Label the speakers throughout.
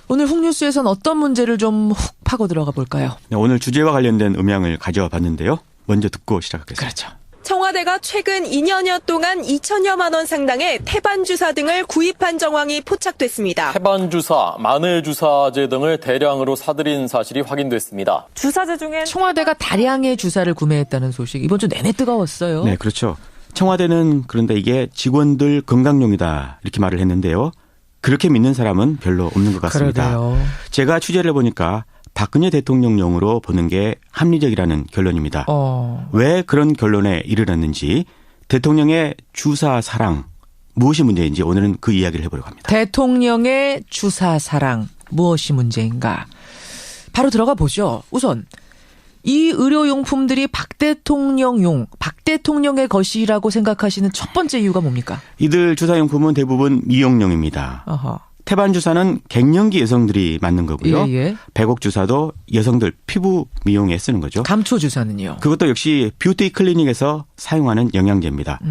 Speaker 1: 오늘 훅뉴스에선 어떤 문제를 좀 훅 파고 들어가 볼까요?
Speaker 2: 네, 오늘 주제와 관련된 음향을 가져와 봤는데요. 먼저 듣고 시작하겠습니다.
Speaker 1: 그렇죠.
Speaker 3: 청와대가 최근 2년여 동안 2천여만 원 상당의 태반주사 등을 구입한 정황이 포착됐습니다.
Speaker 4: 태반주사, 마늘주사제 등을 대량으로 사들인 사실이 확인됐습니다.
Speaker 3: 주사제 중엔
Speaker 1: 청와대가 다량의 주사를 구매했다는 소식 이번 주 내내 뜨거웠어요.
Speaker 2: 네, 그렇죠. 청와대는 그런데 이게 직원들 건강용이다 이렇게 말을 했는데요. 그렇게 믿는 사람은 별로 없는 것 같습니다.
Speaker 1: 그러게요.
Speaker 2: 제가 취재를 해보니까 박근혜 대통령용으로 보는 게 합리적이라는 결론입니다. 왜 그런 결론에 이르렀는지 대통령의 주사 사랑 무엇이 문제인지 오늘은 그 이야기를 해보려고 합니다.
Speaker 1: 대통령의 주사 사랑 무엇이 문제인가? 바로 들어가 보죠. 우선 이 의료용품들이 박 대통령의 것이라고 생각하시는 첫 번째 이유가 뭡니까?
Speaker 2: 이들 주사용품은 대부분 미용용입니다.
Speaker 1: 어허.
Speaker 2: 태반 주사는 갱년기 여성들이 맞는 거고요.
Speaker 1: 예.
Speaker 2: 백옥 주사도 여성들 피부 미용에 쓰는 거죠.
Speaker 1: 감초 주사는요?
Speaker 2: 그것도 역시 뷰티 클리닉에서 사용하는 영양제입니다.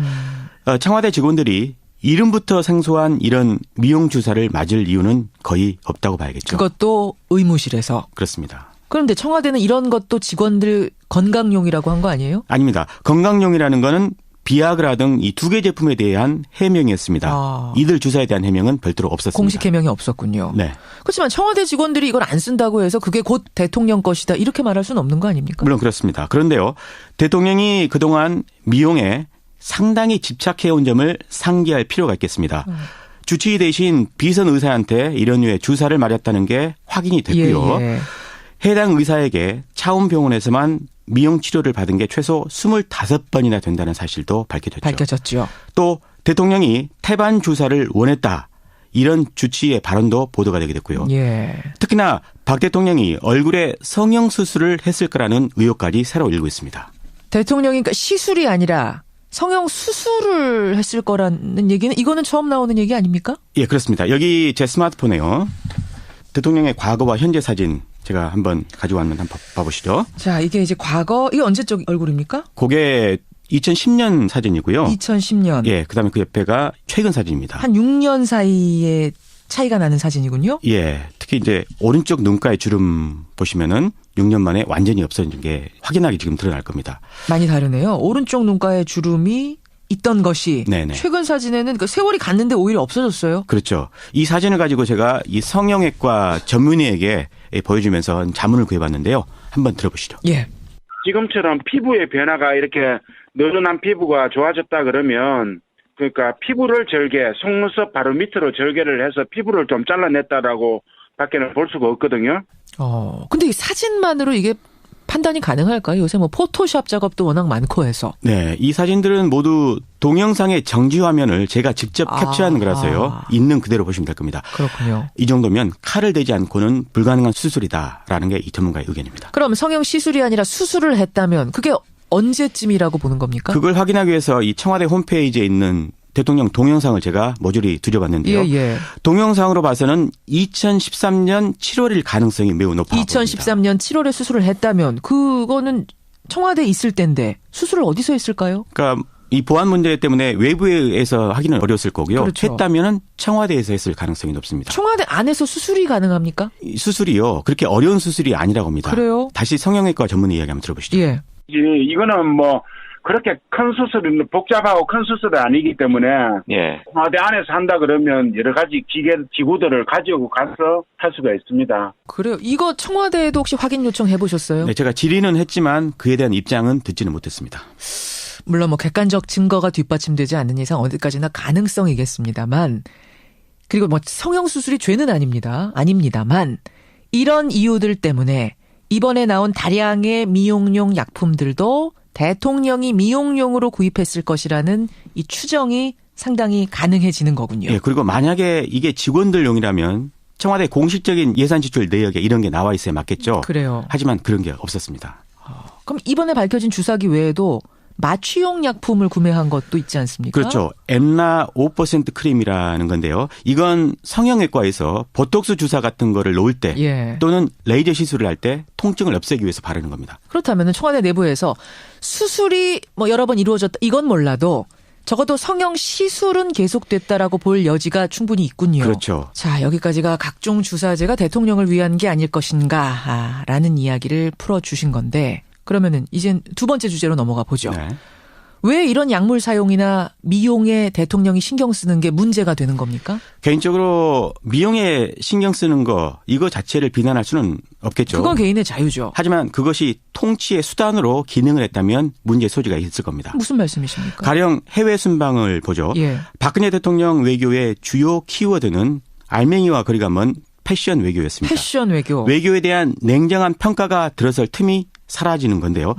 Speaker 2: 청와대 직원들이 이름부터 생소한 이런 미용 주사를 맞을 이유는 거의 없다고 봐야겠죠.
Speaker 1: 그것도 의무실에서.
Speaker 2: 그렇습니다.
Speaker 1: 그런데 청와대는 이런 것도 직원들 건강용이라고 한 거 아니에요?
Speaker 2: 아닙니다. 건강용이라는 거는 비아그라 등 이 두 개 제품에 대한 해명이었습니다. 이들 주사에 대한 해명은 별도로 없었습니다.
Speaker 1: 공식 해명이 없었군요.
Speaker 2: 네.
Speaker 1: 그렇지만 청와대 직원들이 이걸 안 쓴다고 해서 그게 곧 대통령 것이다 이렇게 말할 수는 없는 거 아닙니까?
Speaker 2: 물론 그렇습니다. 그런데요. 대통령이 그동안 미용에 상당히 집착해온 점을 상기할 필요가 있겠습니다. 주치의 대신 비선 의사한테 이런 류의 주사를 맞았다는 게 확인이 됐고요.
Speaker 1: 예.
Speaker 2: 해당 의사에게 차움병원에서만 미용 치료를 받은 게 최소 25번이나 된다는 사실도
Speaker 1: 밝혀졌죠.
Speaker 2: 또 대통령이 태반 주사를 원했다. 이런 주치의 발언도 보도가 되게 됐고요.
Speaker 1: 예.
Speaker 2: 특히나 박 대통령이 얼굴에 성형수술을 했을 거라는 의혹까지 새로 일고 있습니다.
Speaker 1: 대통령이 그러니까 시술이 아니라 성형수술을 했을 거라는 얘기는 이거는 처음 나오는 얘기 아닙니까?
Speaker 2: 예, 그렇습니다. 여기 제 스마트폰에요. 대통령의 과거와 현재 사진 제가 한번 가져왔는데 한번 봐보시죠.
Speaker 1: 자, 이게 이제 과거, 이게 언제적 얼굴입니까?
Speaker 2: 그게 2010년 사진이고요.
Speaker 1: 2010년.
Speaker 2: 예, 그다음에 그 옆에가 최근 사진입니다.
Speaker 1: 한 6년 사이에 차이가 나는 사진이군요.
Speaker 2: 예, 특히 이제 오른쪽 눈가의 주름 보시면은 6년 만에 완전히 없어진 게 확연하게 지금 드러날 겁니다.
Speaker 1: 많이 다르네요. 오른쪽 눈가에 주름이 있던 것이
Speaker 2: 네네.
Speaker 1: 최근 사진에는 그 세월이 갔는데 오히려 없어졌어요.
Speaker 2: 그렇죠. 이 사진을 가지고 제가 이 성형외과 전문의에게 보여주면서 자문을 구해봤는데요. 한번 들어보시죠.
Speaker 1: 예.
Speaker 5: 지금처럼 피부의 변화가 이렇게 늘어난 피부가 좋아졌다 그러면 그러니까 피부를 속눈썹 바로 밑으로 절개를 해서 피부를 좀 잘라냈다라고 밖에는 볼 수가 없거든요.
Speaker 1: 근데 이 사진만으로 이게 판단이 가능할까요? 요새 뭐 포토샵 작업도 워낙 많고 해서.
Speaker 2: 네, 이 사진들은 모두 동영상의 정지 화면을 제가 직접 캡처한 거라서요. 있는 그대로 보시면 될 겁니다.
Speaker 1: 그렇군요.
Speaker 2: 이 정도면 칼을 대지 않고는 불가능한 수술이다라는 게 이 전문가의 의견입니다.
Speaker 1: 그럼 성형 시술이 아니라 수술을 했다면 그게 언제쯤이라고 보는 겁니까?
Speaker 2: 그걸 확인하기 위해서 이 청와대 홈페이지에 있는 대통령 동영상을 제가 모조리 들여봤는데요.
Speaker 1: 예.
Speaker 2: 동영상으로 봐서는 2013년 7월일 가능성이 매우 높아 보입니다.
Speaker 1: 2013년 7월에 수술을 했다면 그거는 청와대에 있을 때인데 수술을 어디서 했을까요?
Speaker 2: 그러니까 이 보안 문제 때문에 외부에서 하기는 어려웠을 거고요.
Speaker 1: 그렇죠.
Speaker 2: 했다면 청와대에서 했을 가능성이 높습니다.
Speaker 1: 청와대 안에서 수술이 가능합니까?
Speaker 2: 이 수술이요. 그렇게 어려운 수술이 아니라고 합니다.
Speaker 1: 그래요?
Speaker 2: 다시 성형외과 전문의 이야기 한번 들어보시죠.
Speaker 1: 예.
Speaker 5: 이거는 뭐 그렇게 큰 수술은 복잡하고 큰 수술은 아니기 때문에 청와대 안에서 한다 그러면 여러 가지 기구들을 가지고 가서 할 수가 있습니다.
Speaker 1: 그래요. 이거 청와대에도 혹시 확인 요청해 보셨어요?
Speaker 2: 네, 제가 질의는 했지만 그에 대한 입장은 듣지는 못했습니다.
Speaker 1: 물론 뭐 객관적 증거가 뒷받침되지 않는 이상 어디까지나 가능성이겠습니다만 그리고 뭐 성형수술이 죄는 아닙니다만 이런 이유들 때문에 이번에 나온 다량의 미용용 약품들도 대통령이 미용용으로 구입했을 것이라는 이 추정이 상당히 가능해지는 거군요.
Speaker 2: 예, 그리고 만약에 이게 직원들용이라면 청와대 공식적인 예산 지출 내역에 이런 게 나와 있어야 맞겠죠.
Speaker 1: 그래요.
Speaker 2: 하지만 그런 게 없었습니다.
Speaker 1: 그럼 이번에 밝혀진 주사기 외에도 마취용 약품을 구매한 것도 있지 않습니까?
Speaker 2: 그렇죠. 엠나 5% 크림이라는 건데요. 이건 성형외과에서 보톡스 주사 같은 거를 놓을 때 또는 레이저 시술을 할 때 통증을 없애기 위해서 바르는 겁니다.
Speaker 1: 그렇다면 청와대 내부에서 수술이 뭐 여러 번 이루어졌다 이건 몰라도 적어도 성형 시술은 계속됐다라고 볼 여지가 충분히 있군요.
Speaker 2: 그렇죠.
Speaker 1: 자, 여기까지가 각종 주사제가 대통령을 위한 게 아닐 것인가 라는 이야기를 풀어주신 건데 그러면은 이젠 두 번째 주제로 넘어가 보죠.
Speaker 2: 네.
Speaker 1: 왜 이런 약물 사용이나 미용에 대통령이 신경 쓰는 게 문제가 되는 겁니까?
Speaker 2: 개인적으로 미용에 신경 쓰는 거 이거 자체를 비난할 수는 없겠죠.
Speaker 1: 그건 개인의 자유죠.
Speaker 2: 하지만 그것이 통치의 수단으로 기능을 했다면 문제의 소지가 있을 겁니다.
Speaker 1: 무슨 말씀이십니까?
Speaker 2: 가령 해외 순방을 보죠.
Speaker 1: 예.
Speaker 2: 박근혜 대통령 외교의 주요 키워드는 알맹이와 거리가 먼 패션 외교였습니다.
Speaker 1: 패션 외교.
Speaker 2: 외교에 대한 냉정한 평가가 들어설 틈이 사라지는 건데요.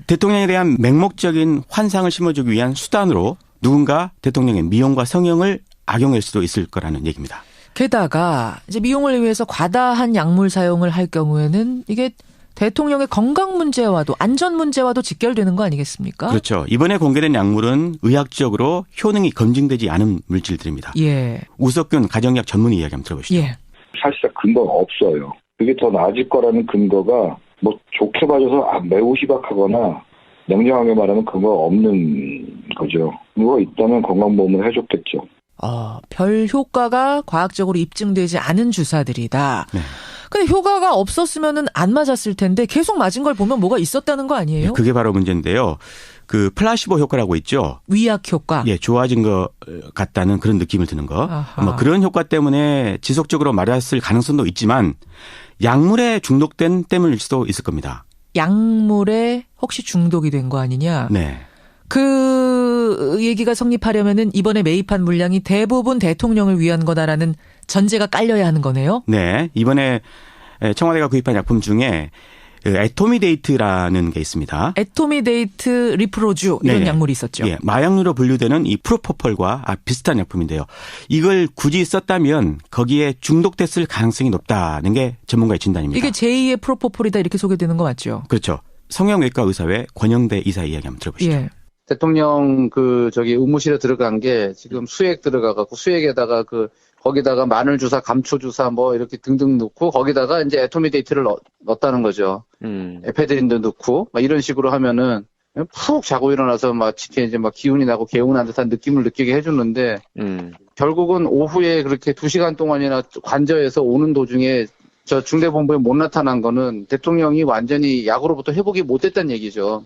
Speaker 2: 대통령에 대한 맹목적인 환상을 심어주기 위한 수단으로 누군가 대통령의 미용과 성형을 악용할 수도 있을 거라는 얘기입니다.
Speaker 1: 게다가 이제 미용을 위해서 과다한 약물 사용을 할 경우에는 이게 대통령의 건강 문제와도 안전 문제와도 직결되는 거 아니겠습니까?
Speaker 2: 그렇죠. 이번에 공개된 약물은 의학적으로 효능이 검증되지 않은 물질들입니다.
Speaker 1: 예.
Speaker 2: 우석균 가정의학 전문의 이야기 한번 들어보시죠.
Speaker 1: 예.
Speaker 6: 사실상 근거가 없어요. 그게 더 나아질 거라는 근거가 뭐 좋게 봐줘서 매우 희박하거나 냉정하게 말하면 근거가 없는 거죠. 근거가 있다면 건강보험을 해줬겠죠.
Speaker 1: 별 효과가 과학적으로 입증되지 않은 주사들이다.
Speaker 2: 네.
Speaker 1: 근데 효과가 없었으면은 안 맞았을 텐데 계속 맞은 걸 보면 뭐가 있었다는 거 아니에요?
Speaker 2: 네, 그게 바로 문제인데요. 그 플라시보 효과라고 있죠.
Speaker 1: 위약 효과.
Speaker 2: 예, 좋아진 것 같다는 그런 느낌을 드는 거.
Speaker 1: 아하.
Speaker 2: 뭐 그런 효과 때문에 지속적으로 맞았을 가능성도 있지만 약물에 중독된 때문일 수도 있을 겁니다.
Speaker 1: 약물에 혹시 중독이 된 거 아니냐?
Speaker 2: 네.
Speaker 1: 그 얘기가 성립하려면은 이번에 매입한 물량이 대부분 대통령을 위한 거다라는 전제가 깔려야 하는 거네요.
Speaker 2: 네. 이번에 청와대가 구입한 약품 중에 에토미데이트라는 게 있습니다.
Speaker 1: 에토미데이트 리프로주 이런
Speaker 2: 네네.
Speaker 1: 약물이 있었죠.
Speaker 2: 예, 마약류로 분류되는 이 프로포폴과 비슷한 약품인데요. 이걸 굳이 썼다면 거기에 중독됐을 가능성이 높다는 게 전문가의 진단입니다.
Speaker 1: 이게 제2의 프로포폴이다 이렇게 소개되는 거 맞죠?
Speaker 2: 그렇죠. 성형외과 의사회 권영대 이사 이야기 한번 들어보시죠.
Speaker 1: 예.
Speaker 7: 대통령 의무실에 들어간 게 지금 수액 들어가갖고 수액에다가 거기다가 마늘 주사, 감초 주사 뭐 이렇게 등등 넣고 거기다가 이제 에토미데이트를 넣었다는 거죠. 에페드린도 넣고 막 이런 식으로 하면은 푹 자고 일어나서 이제 기운이 나고 개운한 듯한 느낌을 느끼게 해주는데 결국은 오후에 그렇게 2시간 동안이나 관저에서 오는 도중에 저 중대본부에 못 나타난 거는 대통령이 완전히 약으로부터 회복이 못 됐다는 얘기죠.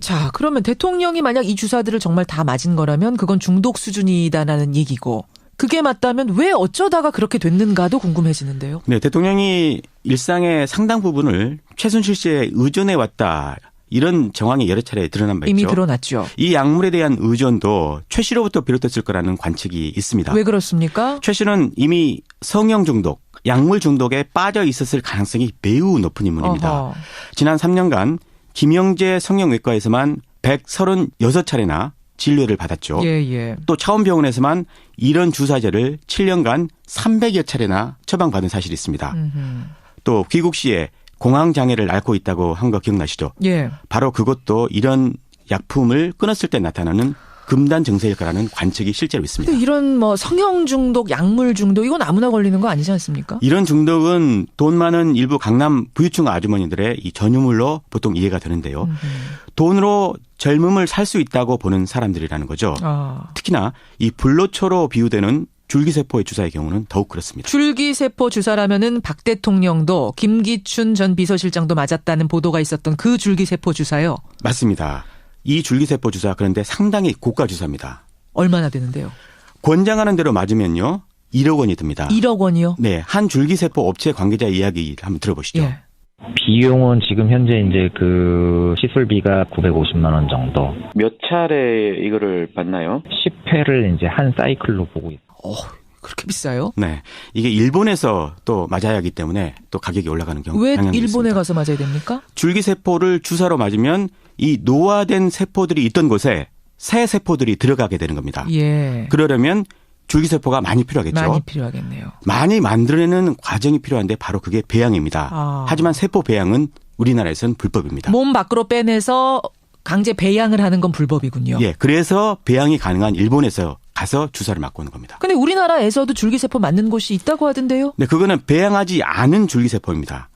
Speaker 1: 자, 그러면 대통령이 만약 이 주사들을 정말 다 맞은 거라면 그건 중독 수준이다라는 얘기고 그게 맞다면 왜 어쩌다가 그렇게 됐는가도 궁금해지는데요.
Speaker 2: 네, 대통령이 일상의 상당 부분을 최순실 씨에 의존해 왔다. 이런 정황이 여러 차례 드러난 바 있죠.
Speaker 1: 이미 드러났죠.
Speaker 2: 이 약물에 대한 의존도 최 씨로부터 비롯됐을 거라는 관측이 있습니다.
Speaker 1: 왜 그렇습니까?
Speaker 2: 최 씨는 이미 성형 중독, 약물 중독에 빠져 있었을 가능성이 매우 높은 인물입니다.
Speaker 1: 어허.
Speaker 2: 지난 3년간 김영재 성형외과에서만 136차례나 진료를 받았죠.
Speaker 1: 예.
Speaker 2: 또 차원병원에서만 이런 주사제를 7년간 300여 차례나 처방받은 사실이 있습니다. 또 귀국 시에 공황장애를 앓고 있다고 한 거 기억나시죠?
Speaker 1: 예.
Speaker 2: 바로 그것도 이런 약품을 끊었을 때 나타나는 금단 증세일 거라는 관측이 실제로 있습니다.
Speaker 1: 근데 이런 성형 중독, 약물 중독 이건 아무나 걸리는 거 아니지 않습니까?
Speaker 2: 이런 중독은 돈 많은 일부 강남 부유층 아주머니들의 이 전유물로 보통 이해가 되는데요. 돈으로 젊음을 살 수 있다고 보는 사람들이라는 거죠. 특히나 이 불로초로 비유되는 줄기세포의 주사의 경우는 더욱 그렇습니다.
Speaker 1: 줄기세포 주사라면은 박 대통령도 김기춘 전 비서실장도 맞았다는 보도가 있었던 그 줄기세포 주사요.
Speaker 2: 맞습니다. 이 줄기세포 주사 그런데 상당히 고가 주사입니다.
Speaker 1: 얼마나 되는데요?
Speaker 2: 권장하는 대로 맞으면요. 1억 원이 듭니다.
Speaker 1: 1억 원이요?
Speaker 2: 네. 한 줄기세포 업체 관계자 이야기 한번 들어보시죠.
Speaker 1: 예.
Speaker 8: 비용은 지금 현재 이제 시술비가 950만 원 정도.
Speaker 9: 몇 차례 이거를 받나요?
Speaker 8: 10회를 이제 한 사이클로 보고 있어요.
Speaker 1: 그렇게 비싸요?
Speaker 2: 네. 이게 일본에서 또 맞아야 하기 때문에 또 가격이 올라가는 경우
Speaker 1: 왜
Speaker 2: 경향이
Speaker 1: 일본에
Speaker 2: 있습니다.
Speaker 1: 가서 맞아야 됩니까?
Speaker 2: 줄기세포를 주사로 맞으면 이 노화된 세포들이 있던 곳에 새 세포들이 들어가게 되는 겁니다.
Speaker 1: 예.
Speaker 2: 그러려면 줄기세포가 많이 필요하겠죠.
Speaker 1: 많이 필요하겠네요.
Speaker 2: 많이 만들어내는 과정이 필요한데 바로 그게 배양입니다. 하지만 세포 배양은 우리나라에서는 불법입니다.
Speaker 1: 몸 밖으로 빼내서 강제 배양을 하는 건 불법이군요.
Speaker 2: 예, 그래서 배양이 가능한 일본에서 가서 주사를 맞고 오는 겁니다.
Speaker 1: 근데 우리나라에서도 줄기세포 맞는 곳이 있다고 하던데요?
Speaker 2: 네, 그거는 배양하지 않은 줄기세포입니다.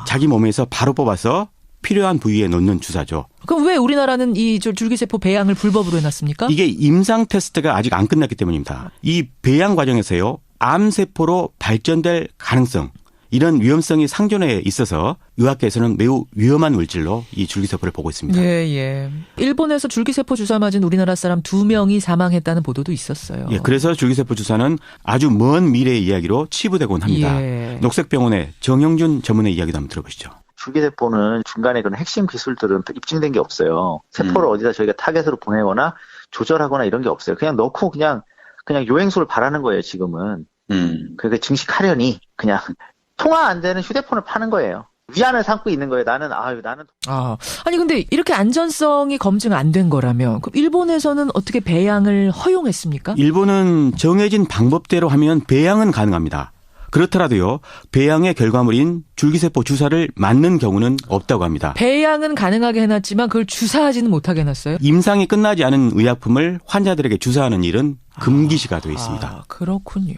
Speaker 2: 자기 몸에서 바로 뽑아서 필요한 부위에 놓는 주사죠.
Speaker 1: 그럼 왜 우리나라는 이 줄기세포 배양을 불법으로 해놨습니까?
Speaker 2: 이게 임상 테스트가 아직 안 끝났기 때문입니다. 이 배양 과정에서요. 암세포로 발전될 가능성, 이런 위험성이 상존해 있어서 의학계에서는 매우 위험한 물질로 이 줄기세포를 보고 있습니다.
Speaker 1: 예. 일본에서 줄기세포 주사 맞은 우리나라 사람 2명이 사망했다는 보도도 있었어요.
Speaker 2: 예, 그래서 줄기세포 주사는 아주 먼 미래의 이야기로 치부되곤 합니다.
Speaker 1: 예.
Speaker 2: 녹색병원의 정영준 전문의 이야기도 한번 들어보시죠.
Speaker 10: 줄기세포는 중간에 그런 핵심 기술들은 입증된 게 없어요. 세포를 어디다 저희가 타겟으로 보내거나 조절하거나 이런 게 없어요. 그냥 넣고 그냥 요행수를 바라는 거예요, 지금은. 그러니까 증식하려니 그냥 통화 안 되는 휴대폰을 파는 거예요. 위안을 삼고 있는 거예요. 나는.
Speaker 1: 아니 근데 이렇게 안전성이 검증 안 된 거라면 그럼 일본에서는 어떻게 배양을 허용했습니까?
Speaker 2: 일본은 정해진 방법대로 하면 배양은 가능합니다. 그렇더라도요. 배양의 결과물인 줄기세포 주사를 맞는 경우는 없다고 합니다.
Speaker 1: 배양은 가능하게 해놨지만 그걸 주사하지는 못하게 해놨어요?
Speaker 2: 임상이 끝나지 않은 의약품을 환자들에게 주사하는 일은 금기시가 되어 있습니다.
Speaker 1: 그렇군요.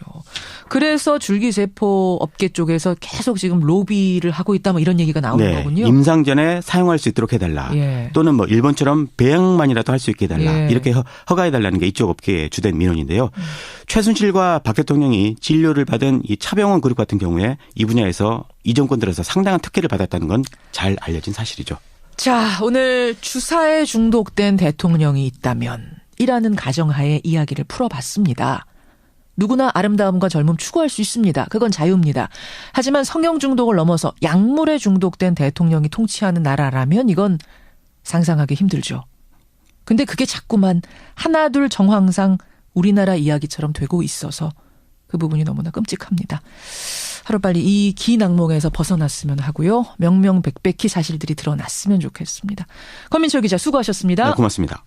Speaker 1: 그래서 줄기세포 업계 쪽에서 계속 지금 로비를 하고 있다 뭐 이런 얘기가 나오는 거군요.
Speaker 2: 임상 전에 사용할 수 있도록 해달라.
Speaker 1: 예.
Speaker 2: 또는 뭐 일본처럼 배양만이라도 할 수 있게 해달라.
Speaker 1: 예.
Speaker 2: 이렇게 허가해달라는 게 이쪽 업계의 주된 민원인데요. 최순실과 박 대통령이 진료를 받은 이 차병원 그룹 같은 경우에 이 분야에서 이 정권 들어서 상당한 특혜를 받았다는 건 잘 알려진 사실이죠.
Speaker 1: 자, 오늘 주사에 중독된 대통령이 있다면 이라는 가정하에 이야기를 풀어봤습니다. 누구나 아름다움과 젊음 추구할 수 있습니다. 그건 자유입니다. 하지만 성형 중독을 넘어서 약물에 중독된 대통령이 통치하는 나라라면 이건 상상하기 힘들죠. 근데 그게 자꾸만 하나둘 정황상 우리나라 이야기처럼 되고 있어서 그 부분이 너무나 끔찍합니다. 하루빨리 이 긴 악몽에서 벗어났으면 하고요. 명명백백히 사실들이 드러났으면 좋겠습니다. 권민철 기자 수고하셨습니다.
Speaker 2: 네, 고맙습니다.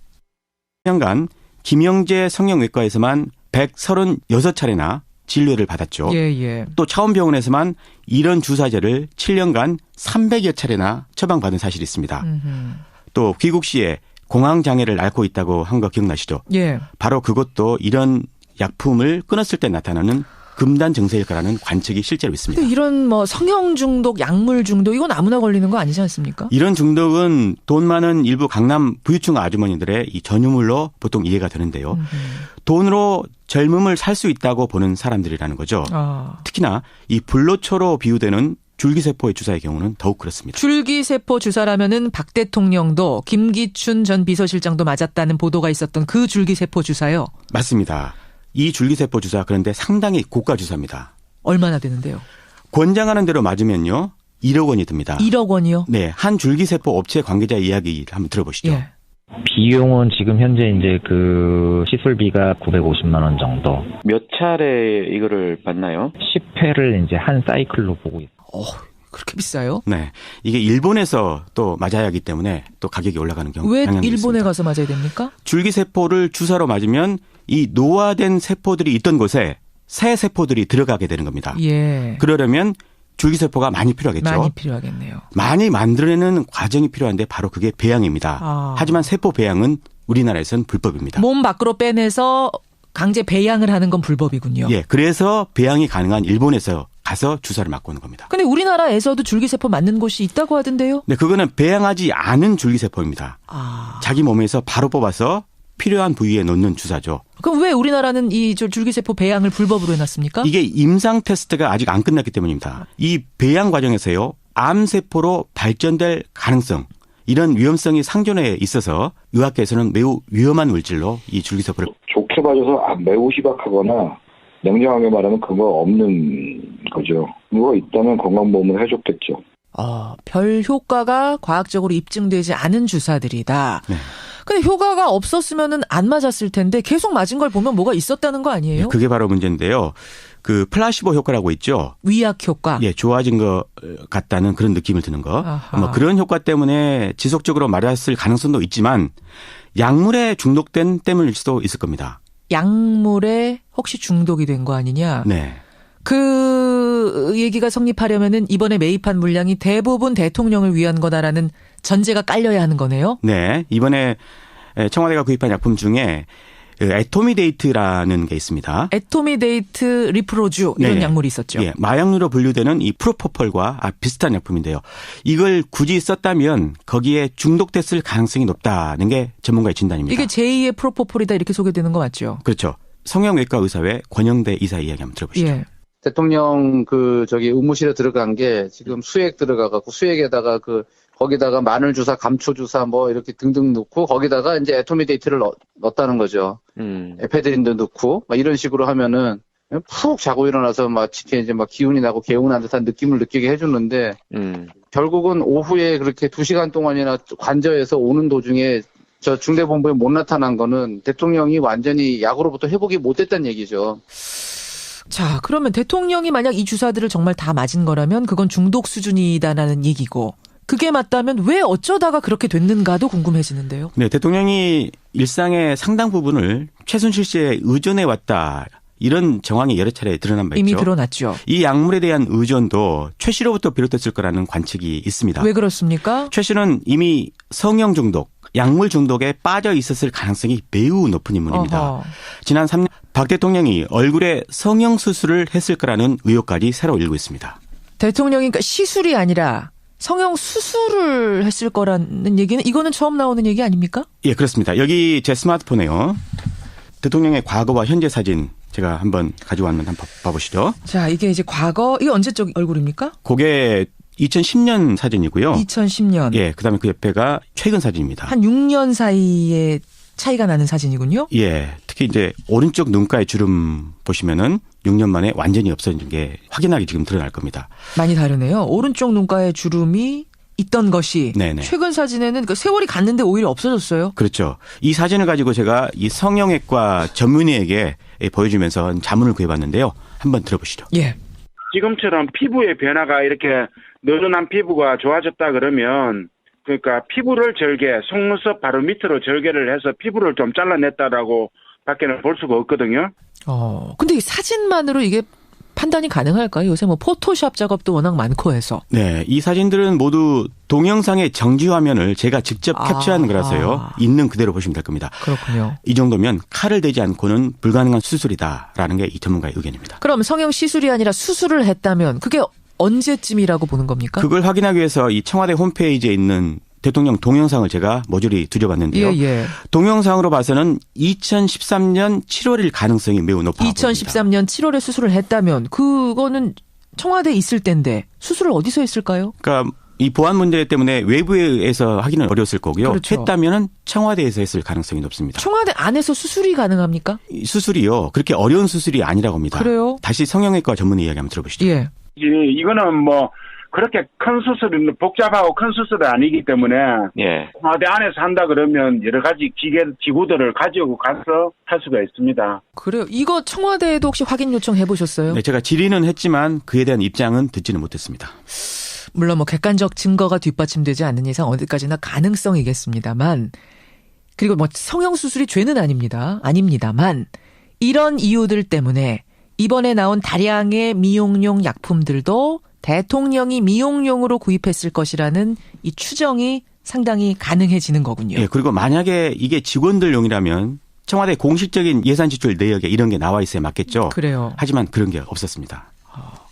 Speaker 2: 1년간 김영재 성형외과에서만 136차례나 진료를 받았죠.
Speaker 1: 예.
Speaker 2: 또 차원병원에서만 이런 주사제를 7년간 300여 차례나 처방받은 사실이 있습니다. 또 귀국 시에 공황장애를 앓고 있다고 한 거 기억나시죠?
Speaker 1: 예.
Speaker 2: 바로 그것도 이런 약품을 끊었을 때 나타나는 금단 증세일 거라는 관측이 실제로 있습니다.
Speaker 1: 근데 이런 뭐 성형 중독, 약물 중독 이건 아무나 걸리는 거 아니지 않습니까?
Speaker 2: 이런 중독은 돈 많은 일부 강남 부유층 아주머니들의 이 전유물로 보통 이해가 되는데요. 돈으로 젊음을 살 수 있다고 보는 사람들이라는 거죠. 특히나 이 불로초로 비유되는 줄기세포의 주사의 경우는 더욱 그렇습니다.
Speaker 1: 줄기세포 주사라면은 박 대통령도 김기춘 전 비서실장도 맞았다는 보도가 있었던 그 줄기세포 주사요?
Speaker 2: 맞습니다. 이 줄기세포 주사 그런데 상당히 고가 주사입니다.
Speaker 1: 얼마나 되는데요?
Speaker 2: 권장하는 대로 맞으면요. 1억 원이 듭니다.
Speaker 1: 1억 원이요?
Speaker 2: 네. 한 줄기세포 업체 관계자 이야기를 한번 들어보시죠.
Speaker 1: 예.
Speaker 8: 비용은 지금 현재 이제 그 시술비가 950만 원 정도.
Speaker 9: 몇 차례 이거를 받나요?
Speaker 8: 10회를 이제 한 사이클로 보고 있어요.
Speaker 1: 그렇게 비싸요?
Speaker 2: 네. 이게 일본에서 또 맞아야 하기 때문에 또 가격이 올라가는 경우
Speaker 1: 왜
Speaker 2: 경향이
Speaker 1: 일본에
Speaker 2: 있습니다.
Speaker 1: 가서 맞아야 됩니까?
Speaker 2: 줄기세포를 주사로 맞으면 이 노화된 세포들이 있던 곳에 새 세포들이 들어가게 되는 겁니다.
Speaker 1: 예.
Speaker 2: 그러려면 줄기세포가 많이 필요하겠죠.
Speaker 1: 많이 필요하겠네요.
Speaker 2: 많이 만들어내는 과정이 필요한데 바로 그게 배양입니다. 하지만 세포 배양은 우리나라에서는 불법입니다.
Speaker 1: 몸 밖으로 빼내서 강제 배양을 하는 건 불법이군요.
Speaker 2: 예, 그래서 배양이 가능한 일본에서 가서 주사를 맞고 오는 겁니다.
Speaker 1: 근데 우리나라에서도 줄기세포 맞는 곳이 있다고 하던데요?
Speaker 2: 네, 그거는 배양하지 않은 줄기세포입니다. 자기 몸에서 바로 뽑아서 필요한 부위에 놓는 주사죠.
Speaker 1: 그럼 왜 우리나라는 이 줄기세포 배양을 불법으로 해놨습니까?
Speaker 2: 이게 임상 테스트가 아직 안 끝났기 때문입니다. 이 배양 과정에서요. 암세포로 발전될 가능성, 이런 위험성이 상존해 있어서 의학계에서는 매우 위험한 물질로 이 줄기세포를
Speaker 6: 좋게 봐줘서 매우 희박하거나 냉정하게 말하면 그거 없는 거죠. 그거 있다면 건강보험을 해줬겠죠.
Speaker 1: 별 효과가 과학적으로 입증되지 않은 주사들이다.
Speaker 2: 네.
Speaker 1: 근데 효과가 없었으면은 안 맞았을 텐데 계속 맞은 걸 보면 뭐가 있었다는 거 아니에요?
Speaker 2: 네, 그게 바로 문제인데요. 그 플라시보 효과라고 있죠.
Speaker 1: 위약 효과.
Speaker 2: 예, 좋아진 것 같다는 그런 느낌을 드는 거. 뭐 그런 효과 때문에 지속적으로 맞았을 가능성도 있지만 약물에 중독된 때문일 수도 있을 겁니다.
Speaker 1: 약물에 혹시 중독이 된 거 아니냐?
Speaker 2: 네.
Speaker 1: 그 얘기가 성립하려면은 이번에 매입한 물량이 대부분 대통령을 위한 거다라는 전제가 깔려야 하는 거네요.
Speaker 2: 네. 이번에 청와대가 구입한 약품 중에 에토미데이트라는 게 있습니다.
Speaker 1: 에토미데이트 리프로주 이런 약물이 있었죠.
Speaker 2: 예, 마약류로 분류되는 이 프로포폴과 비슷한 약품인데요. 이걸 굳이 썼다면 거기에 중독됐을 가능성이 높다는 게 전문가의 진단입니다.
Speaker 1: 이게 제2의 프로포폴이다 이렇게 소개되는 거 맞죠?
Speaker 2: 그렇죠. 성형외과 의사회 권영대 이사 이야기 한번 들어보시죠.
Speaker 1: 예.
Speaker 7: 대통령 의무실에 들어간 게 지금 수액 들어가갖고 수액에다가 거기다가 마늘 주사, 감초 주사 뭐 이렇게 등등 넣고 거기다가 이제 에토미데이트를 넣었다는 거죠. 에페드린도 넣고 막 이런 식으로 하면은 푹 자고 일어나서 이제 기운이 나고 개운한 듯한 느낌을 느끼게 해주는데 결국은 오후에 그렇게 2시간 동안이나 관저에서 오는 도중에 저 중대본부에 못 나타난 거는 대통령이 완전히 약으로부터 회복이 못 됐다는 얘기죠.
Speaker 1: 자, 그러면 대통령이 만약 이 주사들을 정말 다 맞은 거라면 그건 중독 수준이다라는 얘기고 그게 맞다면 왜 어쩌다가 그렇게 됐는가도 궁금해지는데요.
Speaker 2: 네, 대통령이 일상의 상당 부분을 최순실 씨에 의존해 왔다. 이런 정황이 여러 차례 드러난 바 있죠.
Speaker 1: 이미 드러났죠.
Speaker 2: 이 약물에 대한 의존도 최 씨로부터 비롯됐을 거라는 관측이 있습니다.
Speaker 1: 왜 그렇습니까?
Speaker 2: 최 씨는 이미 성형 중독, 약물 중독에 빠져 있었을 가능성이 매우 높은 인물입니다.
Speaker 1: 어허.
Speaker 2: 지난 3년 박 대통령이 얼굴에 성형 수술을 했을 거라는 의혹까지 새로 일고 있습니다.
Speaker 1: 대통령이 그러니까 시술이 아니라 성형 수술을 했을 거라는 얘기는 이거는 처음 나오는 얘기 아닙니까?
Speaker 2: 예, 그렇습니다. 여기 제 스마트폰에요. 대통령의 과거와 현재 사진 제가 한번 가지고 왔는데 한번 봐보시죠.
Speaker 1: 자, 이게 이제 과거, 이게 언제적 얼굴입니까?
Speaker 2: 그게 2010년 사진이고요.
Speaker 1: 2010년.
Speaker 2: 예, 그다음에 그 옆에가 최근 사진입니다.
Speaker 1: 한 6년 사이에 차이가 나는 사진이군요.
Speaker 2: 예, 특히 이제 오른쪽 눈가의 주름 보시면은 6년 만에 완전히 없어진 게 확연하게 지금 드러날 겁니다.
Speaker 1: 많이 다르네요. 오른쪽 눈가에 주름이 있던 것이
Speaker 2: 네네.
Speaker 1: 최근 사진에는 그 세월이 갔는데 오히려 없어졌어요.
Speaker 2: 그렇죠. 이 사진을 가지고 제가 이 성형외과 전문의에게 보여주면서 자문을 구해봤는데요. 한번 들어보시죠.
Speaker 1: 예.
Speaker 5: 지금처럼 피부의 변화가 이렇게 느른한 피부가 좋아졌다 그러면 그러니까 피부를 속눈썹 바로 밑으로 절개를 해서 피부를 좀 잘라냈다라고 밖에는 볼 수가 없거든요.
Speaker 1: 근데 이 사진만으로 이게 판단이 가능할까요? 요새 뭐 포토샵 작업도 워낙 많고 해서.
Speaker 2: 네, 이 사진들은 모두 동영상의 정지 화면을 제가 직접 캡처한 거라서요. 있는 그대로 보시면 될 겁니다.
Speaker 1: 그렇군요.
Speaker 2: 이 정도면 칼을 대지 않고는 불가능한 수술이다라는 게 이 전문가의 의견입니다.
Speaker 1: 그럼 성형 시술이 아니라 수술을 했다면 그게 언제쯤이라고 보는 겁니까?
Speaker 2: 그걸 확인하기 위해서 이 청와대 홈페이지에 있는 대통령 동영상을 제가 모조리 뒤져봤는데요.
Speaker 1: 예.
Speaker 2: 동영상으로 봐서는 2013년 7월일 가능성이 매우 높아 보입니다.
Speaker 1: 2013년 7월에 수술을 했다면 그거는 청와대에 있을 때인데 수술을 어디서 했을까요?
Speaker 2: 그러니까 이 보안 문제 때문에 외부에서 하기는 어려웠을 거고요.
Speaker 1: 그렇죠.
Speaker 2: 했다면 청와대에서 했을 가능성이 높습니다.
Speaker 1: 청와대 안에서 수술이 가능합니까?
Speaker 2: 수술이요. 그렇게 어려운 수술이 아니라고 합니다.
Speaker 1: 그래요?
Speaker 2: 다시 성형외과 전문의 이야기 한번 들어보시죠.
Speaker 1: 예.
Speaker 5: 이거는 뭐 그렇게 큰 수술은 복잡하고 큰 수술은 아니기 때문에 청와대 안에서 한다 그러면 여러 가지 기구들을 가지고 가서 할 수가 있습니다.
Speaker 1: 그래요. 이거 청와대에도 혹시 확인 요청해 보셨어요?
Speaker 2: 네, 제가 질의는 했지만 그에 대한 입장은 듣지는 못했습니다.
Speaker 1: 물론 뭐 객관적 증거가 뒷받침되지 않는 이상 어디까지나 가능성이겠습니다만 그리고 뭐 성형 수술이 죄는 아닙니다만 이런 이유들 때문에 이번에 나온 다량의 미용용 약품들도 대통령이 미용용으로 구입했을 것이라는 이 추정이 상당히 가능해지는 거군요.
Speaker 2: 예, 그리고 만약에 이게 직원들용이라면 청와대 공식적인 예산 지출 내역에 이런 게 나와 있어야 맞겠죠.
Speaker 1: 그래요.
Speaker 2: 하지만 그런 게 없었습니다.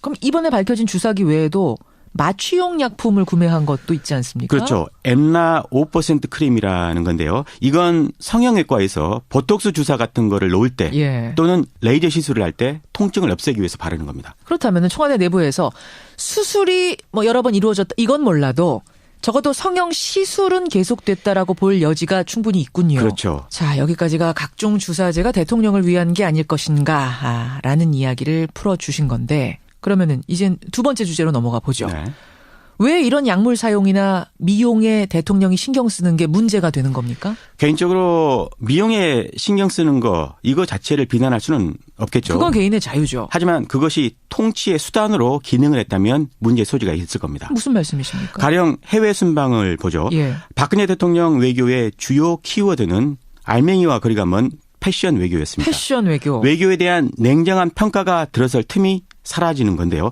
Speaker 1: 그럼 이번에 밝혀진 주사기 외에도 마취용 약품을 구매한 것도 있지 않습니까?
Speaker 2: 그렇죠. 엠나 5% 크림이라는 건데요. 이건 성형외과에서 보톡스 주사 같은 거를 놓을 때 또는 레이저 시술을 할 때 통증을 없애기 위해서 바르는 겁니다.
Speaker 1: 그렇다면 청와대 내부에서 수술이 뭐 여러 번 이루어졌다 이건 몰라도 적어도 성형 시술은 계속됐다라고 볼 여지가 충분히 있군요.
Speaker 2: 그렇죠.
Speaker 1: 자, 여기까지가 각종 주사제가 대통령을 위한 게 아닐 것인가라는 이야기를 풀어주신 건데 그러면은 이젠 두 번째 주제로 넘어가 보죠.
Speaker 2: 네.
Speaker 1: 왜 이런 약물 사용이나 미용에 대통령이 신경 쓰는 게 문제가 되는 겁니까?
Speaker 2: 개인적으로 미용에 신경 쓰는 거 이거 자체를 비난할 수는 없겠죠.
Speaker 1: 그건 개인의 자유죠.
Speaker 2: 하지만 그것이 통치의 수단으로 기능을 했다면 문제 소지가 있을 겁니다.
Speaker 1: 무슨 말씀이십니까?
Speaker 2: 가령 해외 순방을 보죠. 박근혜 대통령 외교의 주요 키워드는 알맹이와 거리가 먼 패션 외교였습니다.
Speaker 1: 패션 외교.
Speaker 2: 외교에 대한 냉정한 평가가 들어설 틈이 사라지는 건데요.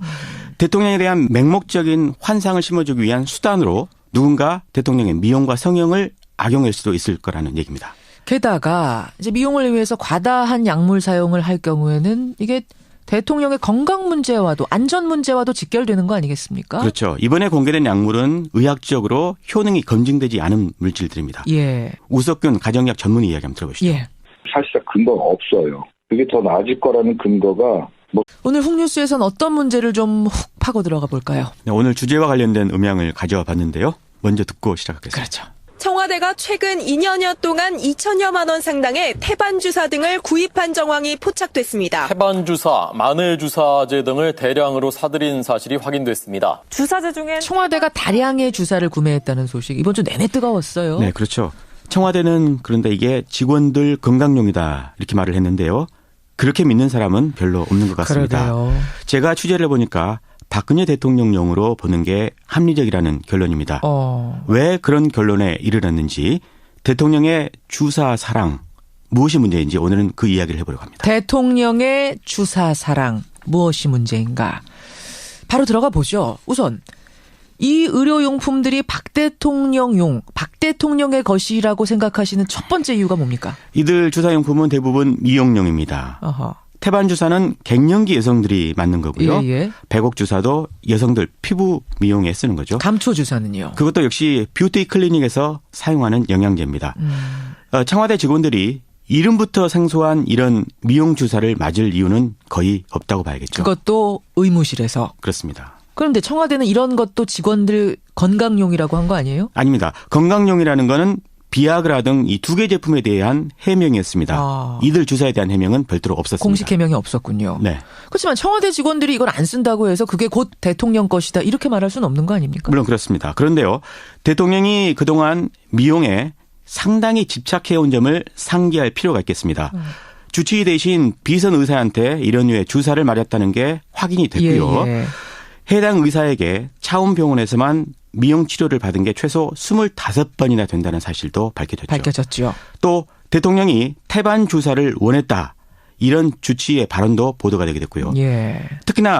Speaker 2: 대통령에 대한 맹목적인 환상을 심어주기 위한 수단으로 누군가 대통령의 미용과 성형을 악용할 수도 있을 거라는 얘기입니다.
Speaker 1: 게다가 이제 미용을 위해서 과다한 약물 사용을 할 경우에는 이게 대통령의 건강 문제와도 안전 문제와도 직결되는 거 아니겠습니까?
Speaker 2: 그렇죠. 이번에 공개된 약물은 의학적으로 효능이 검증되지 않은 물질들입니다.
Speaker 1: 예.
Speaker 2: 우석균 가정의학 전문의 이야기 한번 들어보시죠.
Speaker 1: 예.
Speaker 6: 사실상 근거가 없어요. 그게 더 나아질 거라는 근거가
Speaker 1: 오늘 훅뉴스에선 어떤 문제를 좀 훅 파고 들어가 볼까요?
Speaker 2: 네, 오늘 주제와 관련된 음향을 가져와 봤는데요. 먼저 듣고 시작하겠습니다.
Speaker 1: 그렇죠.
Speaker 3: 청와대가 최근 2년여 동안 2천여만 원 상당의 태반주사 등을 구입한 정황이 포착됐습니다.
Speaker 4: 태반주사, 마늘주사제 등을 대량으로 사들인 사실이 확인됐습니다.
Speaker 3: 주사제 중에
Speaker 1: 청와대가 다량의 주사를 구매했다는 소식 이번 주 내내 뜨거웠어요.
Speaker 2: 네, 그렇죠. 청와대는 그런데 이게 직원들 건강용이다 이렇게 말을 했는데요. 그렇게 믿는 사람은 별로 없는 것 같습니다.
Speaker 1: 그러게요.
Speaker 2: 제가 취재를 해보니까 박근혜 대통령용으로 보는 게 합리적이라는 결론입니다. 왜 그런 결론에 이르렀는지 대통령의 주사 사랑 무엇이 문제인지 오늘은 그 이야기를 해보려고 합니다.
Speaker 1: 대통령의 주사 사랑 무엇이 문제인가? 바로 들어가 보죠. 우선 이 의료용품들이 박 대통령의 것이라고 생각하시는 첫 번째 이유가 뭡니까?
Speaker 2: 이들 주사용품은 대부분 미용용입니다.
Speaker 1: 어허.
Speaker 2: 태반 주사는 갱년기 여성들이 맞는 거고요.
Speaker 1: 예.
Speaker 2: 백옥 주사도 여성들 피부 미용에 쓰는 거죠.
Speaker 1: 감초 주사는요?
Speaker 2: 그것도 역시 뷰티 클리닉에서 사용하는 영양제입니다. 청와대 직원들이 이름부터 생소한 이런 미용 주사를 맞을 이유는 거의 없다고 봐야겠죠.
Speaker 1: 그것도 의무실에서.
Speaker 2: 그렇습니다.
Speaker 1: 그런데 청와대는 이런 것도 직원들 건강용이라고 한 거 아니에요?
Speaker 2: 아닙니다. 건강용이라는 거는 비아그라 등 이 두 개 제품에 대한 해명이었습니다. 이들 주사에 대한 해명은 별도로 없었습니다.
Speaker 1: 공식 해명이 없었군요.
Speaker 2: 네.
Speaker 1: 그렇지만 청와대 직원들이 이걸 안 쓴다고 해서 그게 곧 대통령 것이다 이렇게 말할 수는 없는 거 아닙니까?
Speaker 2: 물론 그렇습니다. 그런데요. 대통령이 그동안 미용에 상당히 집착해온 점을 상기할 필요가 있겠습니다. 주치의 대신 비선 의사한테 이런 류의 주사를 맞았다는 게 확인이 됐고요.
Speaker 1: 예.
Speaker 2: 해당 의사에게 차움병원에서만 미용 치료를 받은 게 최소 25번이나 된다는 사실도
Speaker 1: 밝혀졌죠.
Speaker 2: 또 대통령이 태반 주사를 원했다. 이런 주치의 발언도 보도가 되게 됐고요.
Speaker 1: 예.
Speaker 2: 특히나